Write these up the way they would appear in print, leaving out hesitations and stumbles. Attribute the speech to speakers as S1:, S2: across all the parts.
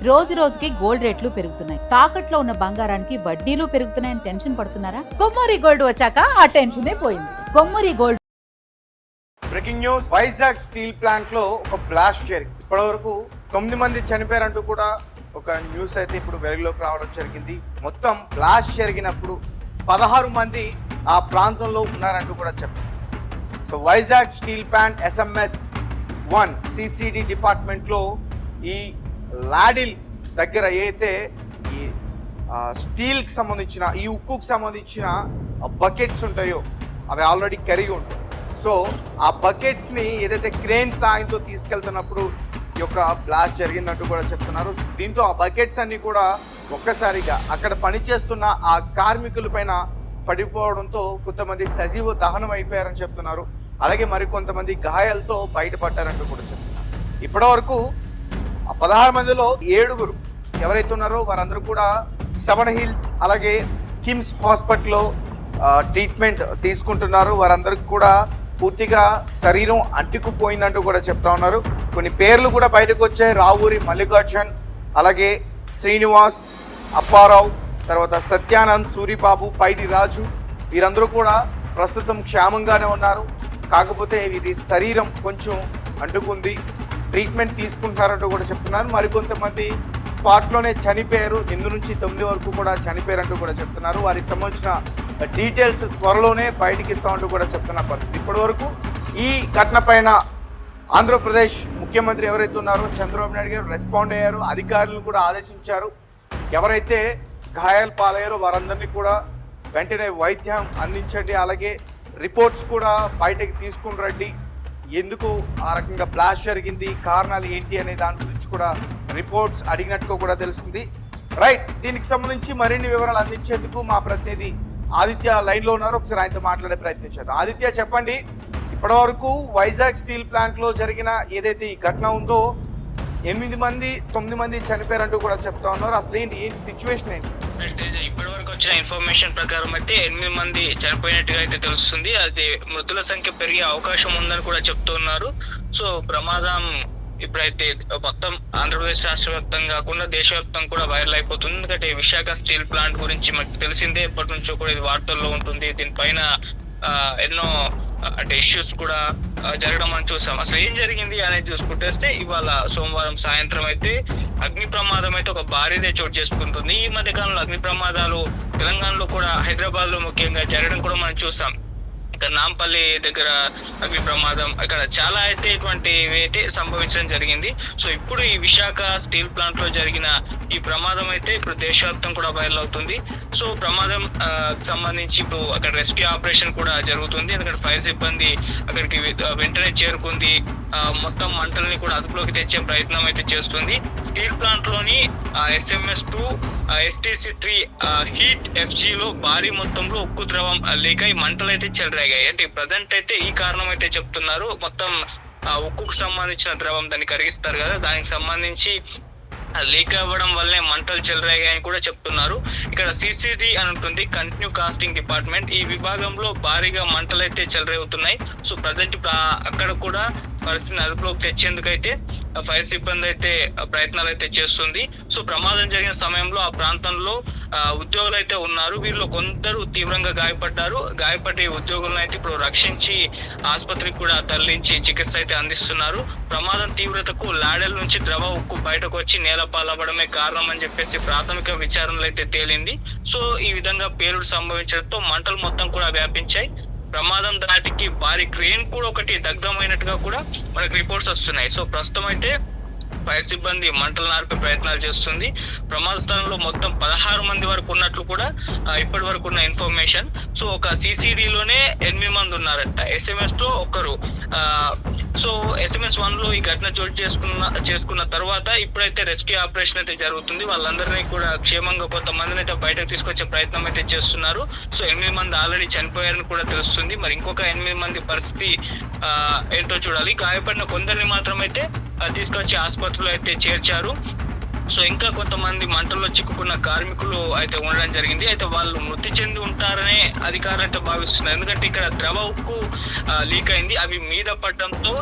S1: రోజు రోజుకి గోల్డ్ రేట్లు పెరుగుతున్నాయి. తాకట్లో ఉన్న బంగారానికి వడ్డీలు పెరుగుతున్నాయని టెన్షన్ పడుతున్నారా? కొమ్మూరి గోల్డ్ వచ్చాక ఆ టెన్షనే పోయింది. Kommuri gold.
S2: Breaking news, Vizag steel plant లో ఒక బ్లాస్ట్ జరిగింది. ఇప్పటి వరకు 9 మంది చనిపోయారంటూ కూడా ఒక న్యూస్ అయితే ఇప్పుడు వెలుగులోకి రావడం జరిగింది. మొత్తం బ్లాస్ట్ జరిగినప్పుడు 16 మంది ఆ ప్రాంతంలో ఉన్నారంటూ కూడా చెప్పారు. So Vizag steel plant SMS1 CCD డిపార్ట్మెంట్లో ఈ లాడిల్ దగ్గర అయితే ఈ స్టీల్కి సంబంధించిన ఈ ఉక్కుకు సంబంధించిన బకెట్స్ ఉంటాయో అవి ఆల్రెడీ కరిగి ఉంటాయి. సో ఆ బకెట్స్ని ఏదైతే క్రేన్ సాయంతో తీసుకెళ్తున్నప్పుడు ఈ యొక్క బ్లాస్ట్ జరిగిందంటూ కూడా చెప్తున్నారు. దీంతో ఆ బకెట్స్ అన్నీ కూడా ఒక్కసారిగా అక్కడ పనిచేస్తున్న ఆ కార్మికుల పైన పడిపోవడంతో కొంతమంది సజీవ దహనం అయిపోయారని చెప్తున్నారు. అలాగే మరికొంతమంది గాయాలతో బయటపడ్డారంటూ కూడా చెప్తున్నారు. ఇప్పటివరకు 16 మందిలో 7 ఎవరైతే ఉన్నారో వారందరూ కూడా 7 హిల్స్ అలాగే కిమ్స్ హాస్పిటల్లో ట్రీట్మెంట్ తీసుకుంటున్నారు. వారందరికి కూడా పూర్తిగా శరీరం అంటుకుపోయిందంటూ కూడా చెప్తా ఉన్నారు. కొన్ని పేర్లు కూడా బయటకు వచ్చాయి. రావూరి మల్లికార్జున్, అలాగే శ్రీనివాస్, అప్పారావు, తర్వాత సత్యానంద్, సూరిబాబు, పైడి రాజు, వీరందరూ కూడా ప్రస్తుతం క్షేమంగానే ఉన్నారు. కాకపోతే వీరి శరీరం కొంచెం అంటుకుంది, ట్రీట్మెంట్ తీసుకుంటున్నారంటూ కూడా చెప్తున్నారు. మరికొంతమంది స్పాట్లోనే చనిపోయారు. 8 నుంచి 9 వరకు కూడా చనిపోయారంటూ కూడా చెప్తున్నారు. వారికి సంబంధించిన డీటెయిల్స్ త్వరలోనే బయటికి ఇస్తామంటూ కూడా చెప్తున్న పరిస్థితి. ఇప్పటి వరకు ఈ ఘటన పైన ఆంధ్రప్రదేశ్ ముఖ్యమంత్రి ఎవరైతే ఉన్నారో చంద్రబాబు నాయుడు గారు రెస్పాండ్ అయ్యారు. అధికారులను కూడా ఆదేశించారు. ఎవరైతే గాయాలు పాలయ్యారో వారందరినీ కూడా వెంటనే వైద్యం అందించండి, అలాగే రిపోర్ట్స్ కూడా బయటకి తీసుకుని రండి, ఎందుకు ఆ రకంగా బ్లాస్ట్ జరిగింది, కారణాలు ఏంటి అనే దాని గురించి కూడా రిపోర్ట్స్ అడిగినట్టుగా కూడా తెలుస్తుంది. రైట్, దీనికి సంబంధించి మరిన్ని వివరాలు అందించేందుకు మా ప్రతినిధి ఆదిత్య లైన్లో ఉన్నారు. ఒకసారి ఆయనతో మాట్లాడే ప్రయత్నం చేద్దాం. ఆదిత్య, చెప్పండి, ఇప్పటివరకు వైజాగ్ స్టీల్ ప్లాంట్లో జరిగిన ఏదైతే ఈ ఘటన ఉందో 9 మంది చనిపోయారంటూ కూడా చెప్తా ఉన్నారు. అసలు ఏంటి సిచ్యువేషన్ ఏంటి?
S3: ఇప్పటి వరకు వచ్చిన ఇన్ఫర్మేషన్ ప్రకారం అయితే 8 మంది చనిపోయినట్టుగా అయితే తెలుస్తుంది. అది మృతుల సంఖ్య పెరిగే అవకాశం ఉందని కూడా చెప్తున్నారు. సో ప్రమాదం ఇప్పుడైతే మొత్తం ఆంధ్రప్రదేశ్ రాష్ట్ర వ్యాప్తంగా కాకుండా దేశవ్యాప్తంగా కూడా వైరల్ అయిపోతుంది. ఎందుకంటే విశాఖ స్టీల్ ప్లాంట్ గురించి మనకు తెలిసిందే, ఎప్పటి నుంచో కూడా ఇది వార్తల్లో ఉంటుంది. దీనిపైన ఎన్నో అంటే ఇష్యూస్ కూడా జరగడం మనం చూసాం. అసలు ఏం జరిగింది అనేది చూసుకుంటే ఇవాళ సోమవారం సాయంత్రం అయితే అగ్ని ప్రమాదం అయితే ఒక భారీదే చోటు చేసుకుంటుంది. ఈ మధ్య కాలంలో అగ్ని ప్రమాదాలు తెలంగాణలో కూడా, హైదరాబాద్ లో ముఖ్యంగా జరగడం కూడా మనం చూసాం. ఇక్కడ నాంపల్లి దగ్గర అగ్ని ప్రమాదం, ఇక్కడ చాలా అయితే ఇటువంటివి అయితే సంభవించడం జరిగింది. సో ఇప్పుడు ఈ విశాఖ స్టీల్ ప్లాంట్ లో జరిగిన ఈ ప్రమాదం అయితే ఇప్పుడు దేశవ్యాప్తం కూడా వైరల్ అవుతుంది. సో ప్రమాదం సంబంధించి ఇప్పుడు అక్కడ రెస్క్యూ ఆపరేషన్ కూడా జరుగుతుంది. ఎందుకంటే ఫైర్ సిబ్బంది అక్కడికి వెంటనే చేరుకుంది, మొత్తం మంటల్ని కూడా అదుపులోకి తెచ్చే ప్రయత్నం అయితే చేస్తుంది. స్టీల్ ప్లాంట్ లోని SMS2 STC3 హీట్ FG లో భారీ మొత్తంలో ఉక్కు ద్రవం లీక్ అయి మంటలు అయితే చెలరేగాయి. అంటే ప్రజెంట్ అయితే ఈ కారణం అయితే చెప్తున్నారు. మొత్తం ఉక్కుకు సంబంధించిన ద్రవం దాన్ని కరిగిస్తారు కదా, దానికి సంబంధించి లీక్ అవ్వడం వల్లే మంటలు చెలరేగాయని కూడా చెప్తున్నారు. ఇక్కడ CCD అని ఉంటుంది, కంటిన్యూ కాస్టింగ్ డిపార్ట్మెంట్. ఈ విభాగంలో భారీగా మంటలు అయితే చెలరేగుతున్నాయి. సో ప్రజెంట్ అక్కడ కూడా పరిస్థితిని అదుపులోకి తెచ్చేందుకైతే ఫైర్ సిబ్బంది అయితే ప్రయత్నాలు అయితే చేస్తుంది. సో ప్రమాదం జరిగిన సమయంలో ఆ ప్రాంతంలో ఉద్యోగులు అయితే ఉన్నారు. వీళ్ళు కొందరు తీవ్రంగా గాయపడ్డారు. గాయపడే ఉద్యోగులను అయితే ఇప్పుడు రక్షించి ఆసుపత్రికి కూడా తరలించి చికిత్స అయితే అందిస్తున్నారు. ప్రమాదం తీవ్రతకు లాడెల్ నుంచి ద్రవ ఉక్కు బయటకు వచ్చి నేలపాలవ్వడమే కారణం అని చెప్పేసి ప్రాథమిక విచారణలు అయితే తేలింది. సో ఈ విధంగా పేలుడు సంభవించడంతో మంటలు మొత్తం కూడా వ్యాపించాయి. ప్రమాదం దాటికి భారీ క్రేన్ కూడా ఒకటి దగ్ధమైనట్టుగా కూడా మనకు రిపోర్ట్స్ వస్తున్నాయి. సో ప్రస్తుతం అయితే ఫైర్ సిబ్బంది మంటలు నార్పే ప్రయత్నాలు చేస్తుంది. ప్రమాద స్థలంలో మొత్తం 16 మంది వరకు ఉన్నట్లు కూడా ఇప్పటి వరకు ఉన్న ఇన్ఫర్మేషన్. సో ఒక CCDలోనే 8 మంది ఉన్నారంట, SMS లో ఒకరు. సో SMS1 లో ఈ ఘటన చోటు చేసుకున్న తర్వాత ఇప్పుడైతే రెస్క్యూ ఆపరేషన్ అయితే జరుగుతుంది. వాళ్ళందరినీ కూడా క్షేమంగా కొంతమందిని అయితే బయటకు తీసుకొచ్చే ప్రయత్నం అయితే చేస్తున్నారు. సో 8 మంది ఆల్రెడీ చనిపోయారని కూడా తెలుస్తుంది. మరి ఇంకొక 8 మంది పరిస్థితి ఏంటో చూడాలి. గాయపడిన కొందరిని మాత్రం అయితే తీసుకొచ్చి ఆసుపత్రిలో అయితే చేర్చారు. సో ఇంకా కొంతమంది మంటల్లో చిక్కుకున్న కార్మికులు అయితే ఉండడం జరిగింది. అయితే వాళ్ళు మృతి చెంది ఉంటారనే అధికారులు అయితే భావిస్తున్నారు. ఎందుకంటే ఇక్కడ ద్రవ ఉక్కు లీక్ అయింది. అవి మీద పడడంతో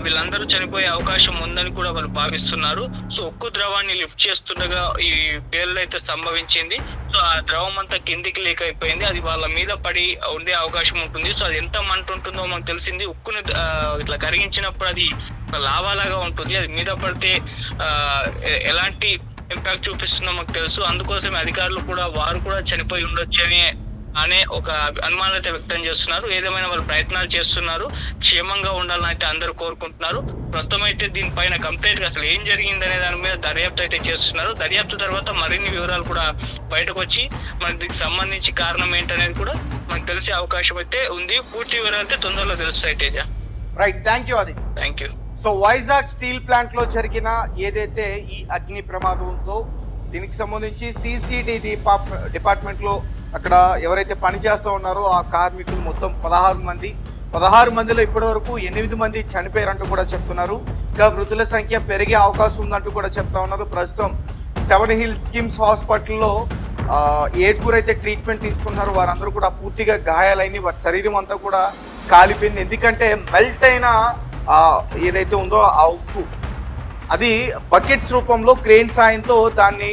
S3: వీళ్ళందరూ చనిపోయే అవకాశం ఉందని కూడా వాళ్ళు భావిస్తున్నారు. సో ఉక్కు ద్రవాన్ని లిఫ్ట్ చేస్తుండగా ఈ పేలుడు అయితే సంభవించింది. సో ఆ ద్రవం అంతా కిందికి లీక్ అయిపోయింది. అది వాళ్ళ మీద పడి ఉండే అవకాశం ఉంటుంది. సో అది ఎంత మంట ఉంటుందో మనకు తెలిసింది. ఉక్కుని ఇట్లా కరిగించినప్పుడు అది లావాలాగా ఉంటుంది. అది మీద పడితే ఎలాంటి ఇంపాక్ట్ చూపిస్తుందో మాకు తెలుసు. అందుకోసమే అధికారులు కూడా వారు కూడా చనిపోయి ఉండొచ్చు అనే ఒక అనుమానాలు అయితే వ్యక్తం చేస్తున్నారు. ఏదేమైనా వాళ్ళు ప్రయత్నాలు చేస్తున్నారు. క్షేమంగా ఉండాలని అయితే అందరూ కోరుకుంటున్నారు. ప్రస్తుతం అయితే దీనిపైన కంప్లీట్ గా అసలు ఏం జరిగిందనే దాని మీద దర్యాప్తు అయితే చేస్తున్నారు. దర్యాప్తు తర్వాత మరిన్ని వివరాలు కూడా బయటకు వచ్చి మనకి దీనికి సంబంధించి కారణం ఏంటనేది కూడా మనకు తెలిసే అవకాశం అయితే ఉంది. పూర్తి వివరాలు అయితే తొందరలో తెలుస్తాయి Teja.
S2: Right, thank you Aditya.
S3: Thank you.
S2: So Vizag steel plant లో జరిగిన ఏదైతే ఈ అగ్ని ప్రమాదం ఉందో దీనికి సంబంధించి సిసిడి డిపార్ట్మెంట్ లో అక్కడ ఎవరైతే పని చేస్తూ ఉన్నారో ఆ కార్మికులు మొత్తం 16 మందిలో ఇప్పటి వరకు 8 మంది చనిపోయారంటూ కూడా చెప్తున్నారు. ఇంకా మృతుల సంఖ్య పెరిగే అవకాశం ఉందంటూ కూడా చెప్తా ఉన్నారు. ప్రస్తుతం 7 హిల్స్ కిమ్స్ హాస్పిటల్లో 8 అయితే ట్రీట్మెంట్ తీసుకున్నారు. వారందరూ కూడా పూర్తిగా గాయాలైన వారి శరీరం అంతా కూడా కాలిపోయింది. ఎందుకంటే మెల్ట్ అయిన ఏదైతే ఉందో ఆ ఉప్పు అది బకెట్స్ రూపంలో క్రేన్ సాయంతో దాన్ని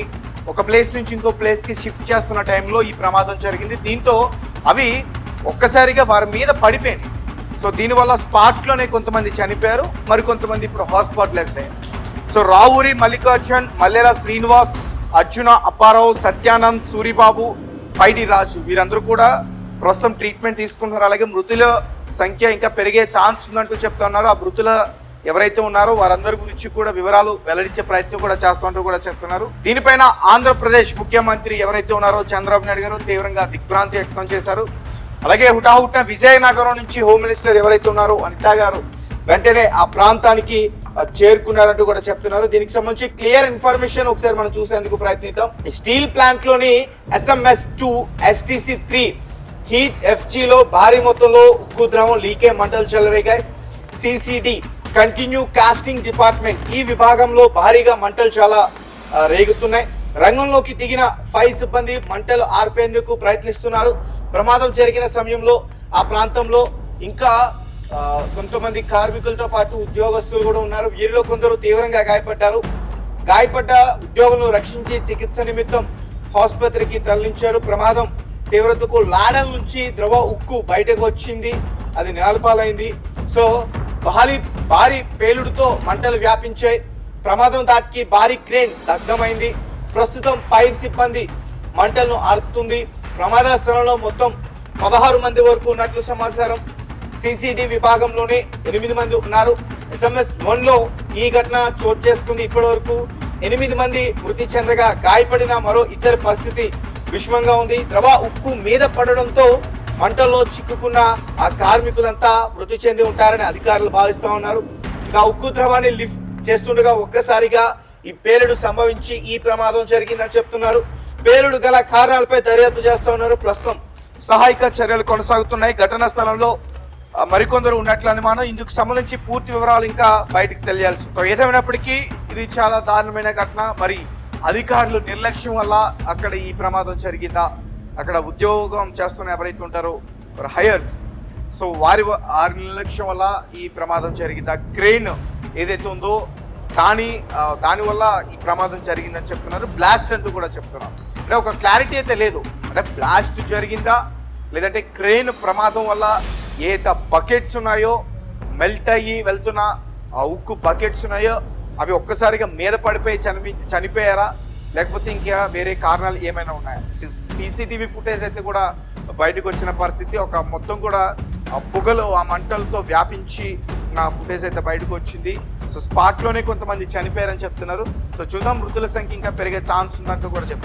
S2: ఒక ప్లేస్ నుంచి ఇంకో ప్లేస్కి షిఫ్ట్ చేస్తున్న టైంలో ఈ ప్రమాదం జరిగింది. దీంతో అవి ఒక్కసారిగా వారి మీద పడిపోయింది. సో దీనివల్ల స్పాట్లోనే కొంతమంది చనిపోయారు, మరికొంతమంది ఇప్పుడు హాస్పిటలైజ్డ్ అయ్యారు. సో రావూరి మల్లికార్జున్, మల్లెల శ్రీనివాస్, అర్జున అప్పారావు, సత్యానంద్, సూరిబాబు, పైడి రాజు వీరందరూ కూడా ప్రస్తుతం ట్రీట్మెంట్ తీసుకుంటున్నారు. అలాగే మృతుల సంఖ్య ఇంకా పెరిగే ఛాన్స్ ఉందంటూ చెప్తా ఉన్నారు. ఆ మృతుల ఎవరైతే ఉన్నారో వారందరి గురించి కూడా వివరాలు వెల్లడించే ప్రయత్నం కూడా చేస్తున్నట్టు కూడా చెప్తున్నారు. దీనిపైన ఆంధ్రప్రదేశ్ ముఖ్యమంత్రి ఎవరైతే ఉన్నారో చంద్రబాబు నాయుడు గారు తీవ్రంగా దిగ్భ్రాంతి వ్యక్తం చేశారు. అలాగే హుటాహుటిన విజయనగరం నుంచి హోమ్ మినిస్టర్ ఎవరైతే ఉన్నారో అనిత గారు వెంటనే ఆ ప్రాంతానికి చేరుకున్నారంటూ కూడా చెప్తున్నారు. దీనికి సంబంధించి క్లియర్ ఇన్ఫర్మేషన్ ఒకసారి మనం చూసేందుకు ప్రయత్నిద్దాం. స్టీల్ ప్లాంట్ లోని SMS2 STC3 హీట్ FGలో భారీ మొత్తంలో ఉక్కు ద్రవం లీకే మంటలు చెలరేగాయి. సిసిడి కంటిన్యూ కాస్టింగ్ డిపార్ట్మెంట్ ఈ విభాగంలో భారీగా మంటలు చాలా రేగుతున్నాయి. రంగంలోకి దిగిన ఫైర్ సిబ్బంది మంటలు ఆర్పేందుకు ప్రయత్నిస్తున్నారు. ప్రమాదం జరిగిన సమయంలో ఆ ప్రాంతంలో ఇంకా కొంతమంది కార్మికులతో పాటు ఉద్యోగస్తులు కూడా ఉన్నారు. వీరిలో కొందరు తీవ్రంగా గాయపడ్డారు. గాయపడ్డ ఉద్యోగులను రక్షించి చికిత్స నిమిత్తం ఆసుపత్రికి తరలించారు. ప్రమాదం తీవ్రతకు లాడల నుంచి ద్రవ ఉక్కు బయటకు వచ్చింది, అది నేలపాలైంది. సో భారీ పేలుడుతో మంటలు వ్యాపించాయి. ప్రమాదం దాటికి భారీ క్రేన్ దగ్ధమైంది. ప్రస్తుతం ఫైర్ సిబ్బంది మంటలను ఆర్పుతుంది. ప్రమాద స్థలంలో మొత్తం 16 మంది వరకు ఉన్నట్లు సమాచారం. సిసిడి విభాగంలోనే 8 మంది ఉన్నారు. SMS1లో ఈ ఘటన చోటు చేసుకుంది. ఇప్పటి వరకు 8 మంది మృతి చెందగా గాయపడిన మరో 2 పరిస్థితి విషమంగా ఉంది. ద్రవ ఉక్కు మీద పడడంతో మంటల్లో చిక్కుకున్న ఆ కార్మికులంతా మృతి చెంది ఉంటారని అధికారులు భావిస్తా ఉన్నారు. ఇంకా ఉక్కు ద్రవాన్ని లిఫ్ట్ చేస్తుండగా ఒక్కసారిగా ఈ పేలుడు సంభవించి ఈ ప్రమాదం జరిగిందని చెప్తున్నారు. పేలుడు గల కారణాలపై దర్యాప్తు చేస్తా ఉన్నారు. ప్రస్తుతం సహాయక చర్యలు కొనసాగుతున్నాయి. ఘటనా స్థలంలో మరికొందరు ఉన్నట్లు అనుమానం. ఇందుకు సంబంధించి పూర్తి వివరాలు ఇంకా బయటకు తెలియాల్సి ఉంటుంది. ఏదేమైనప్పటికీ ఇది చాలా దారుణమైన ఘటన. మరి అధికారులు నిర్లక్ష్యం వల్ల అక్కడ ఈ ప్రమాదం జరిగిందా, అక్కడ ఉద్యోగం చేస్తున్న ఎవరైతే ఉంటారో హైయర్స్, సో వారి నిర్లక్ష్యం వల్ల ఈ ప్రమాదం జరిగిందా, క్రెయిన్ ఏదైతే ఉందో దానివల్ల ఈ ప్రమాదం జరిగిందని చెప్తున్నారు. బ్లాస్ట్ అంటూ కూడా చెప్తున్నారు. అంటే ఒక క్లారిటీ అయితే లేదు. అంటే బ్లాస్ట్ జరిగిందా లేదంటే క్రెయిన్ ప్రమాదం వల్ల ఏదైతే బకెట్స్ ఉన్నాయో మెల్ట్ అయ్యి వెళ్తున్న ఆ ఉక్కు బకెట్స్ ఉన్నాయో అవి ఒక్కసారిగా మీద పడిపోయి చనిపోయారా, లేకపోతే ఇంకా వేరే కారణాలు ఏమైనా ఉన్నాయా? CCTV ఫుటేజ్ అయితే కూడా బయటకు వచ్చిన పరిస్థితి. ఒక మొత్తం కూడా ఆ పొగలు ఆ మంటలతో వ్యాపించి నా ఫుటేజ్ అయితే బయటకు వచ్చింది. సో స్పాట్లోనే కొంతమంది చనిపోయారని చెప్తున్నారు. సో చూద్దాం, మృతుల సంఖ్య ఇంకా పెరిగే ఛాన్స్ ఉందంటూ కూడా చెప్తున్నారు.